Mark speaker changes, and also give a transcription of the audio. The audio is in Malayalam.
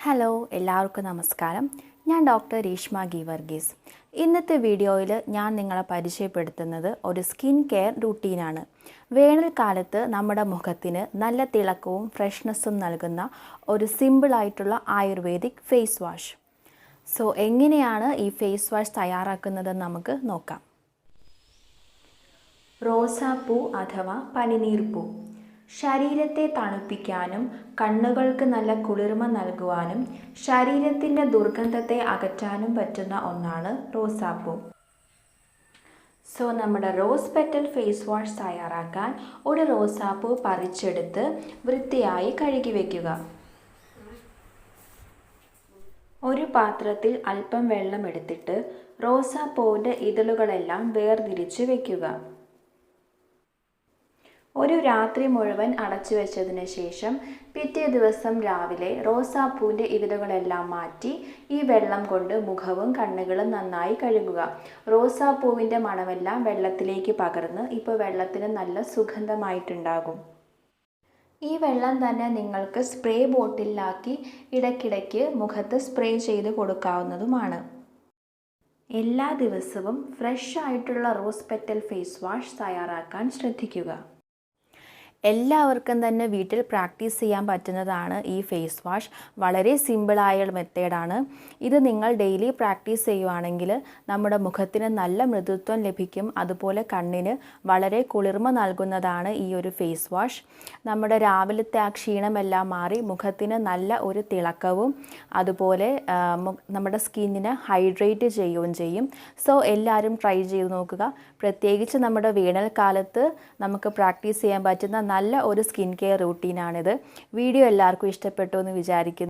Speaker 1: ഹലോ എല്ലാവർക്കും നമസ്കാരം. ഞാൻ ഡോക്ടർ രേഷ്മ ഗീവർഗീസ്. ഇന്നത്തെ വീഡിയോയിൽ ഞാൻ നിങ്ങളെ പരിചയപ്പെടുത്തുന്നത് ഒരു സ്കിൻ കെയർ റൂട്ടീനാണ്. വേനൽക്കാലത്ത് നമ്മുടെ മുഖത്തിന് നല്ല തിളക്കവും ഫ്രഷ്നെസ്സും നൽകുന്ന ഒരു സിമ്പിളായിട്ടുള്ള ആയുർവേദിക് ഫേസ് വാഷ്. സോ എങ്ങനെയാണ് ഈ ഫേസ് വാഷ് തയ്യാറാക്കുന്നതെന്ന് നമുക്ക് നോക്കാം. റോസാപ്പൂ അഥവാ പനിനീർപ്പൂ ശരീരത്തെ തണുപ്പിക്കാനും കണ്ണുകൾക്ക് നല്ല കുളിർമ നൽകുവാനും ശരീരത്തിൻ്റെ ദുർഗന്ധത്തെ അകറ്റാനും പറ്റുന്ന ഒന്നാണ് റോസാപ്പൂ. സോ നമ്മുടെ റോസ് പെറ്റൽ ഫേസ് വാഷ് തയ്യാറാക്കാൻ ഒരു റോസാപ്പൂ പറിച്ചെടുത്ത് വൃത്തിയായി കഴുകി വയ്ക്കുക. ഒരു പാത്രത്തിൽ അല്പം വെള്ളം എടുത്തിട്ട് റോസാപ്പൂവിൻ്റെ ഇതളുകളെല്ലാം വേർതിരിച്ച് വയ്ക്കുക. ഒരു രാത്രി മുഴുവൻ അടച്ചു വെച്ചതിന് ശേഷം പിറ്റേ ദിവസം രാവിലെ റോസാപ്പൂവിൻ്റെ ഇതളുകളെല്ലാം മാറ്റി ഈ വെള്ളം കൊണ്ട് മുഖവും കണ്ണുകളും നന്നായി കഴുകുക. റോസാപ്പൂവിൻ്റെ മണമെല്ലാം വെള്ളത്തിലേക്ക് പകർന്ന് ഇപ്പോൾ വെള്ളത്തിന് നല്ല സുഗന്ധമായിട്ടുണ്ടാകും. ഈ വെള്ളം തന്നെ നിങ്ങൾക്ക് സ്പ്രേ ബോട്ടിലാക്കി ഇടയ്ക്കിടയ്ക്ക് മുഖത്ത് സ്പ്രേ ചെയ്ത് കൊടുക്കാവുന്നതുമാണ്. എല്ലാ ദിവസവും ഫ്രഷ് ആയിട്ടുള്ള റോസ് പെറ്റൽ ഫേസ് വാഷ് തയ്യാറാക്കാൻ ശ്രദ്ധിക്കുക. എല്ലാവർക്കും തന്നെ വീട്ടിൽ പ്രാക്ടീസ് ചെയ്യാൻ പറ്റുന്നതാണ് ഈ ഫേസ് വാഷ്. വളരെ സിമ്പിളായ മെത്തേഡാണ്. ഇത് നിങ്ങൾ ഡെയിലി പ്രാക്ടീസ് ചെയ്യുവാണെങ്കിൽ നമ്മുടെ മുഖത്തിന് നല്ല മൃദുത്വം ലഭിക്കും. അതുപോലെ കണ്ണിന് വളരെ കുളിർമ നൽകുന്നതാണ് ഈ ഒരു ഫേസ് വാഷ്. നമ്മുടെ രാവിലത്തെ ആ ക്ഷീണമെല്ലാം മാറി മുഖത്തിന് നല്ല ഒരു തിളക്കവും അതുപോലെ നമ്മുടെ സ്കിന്നിനെ ഹൈഡ്രേറ്റ് ചെയ്യുകയും ചെയ്യും. സോ എല്ലാവരും ട്രൈ ചെയ്ത് നോക്കുക. പ്രത്യേകിച്ച് നമ്മുടെ വേനൽക്കാലത്ത് നമുക്ക് പ്രാക്ടീസ് ചെയ്യാൻ പറ്റുന്ന നല്ല ഒരു സ്കിൻ കെയർ റൂട്ടീനാണിത്. വീഡിയോ എല്ലാവർക്കും ഇഷ്ടപ്പെട്ടു എന്ന് വിചാരിക്കുന്നു.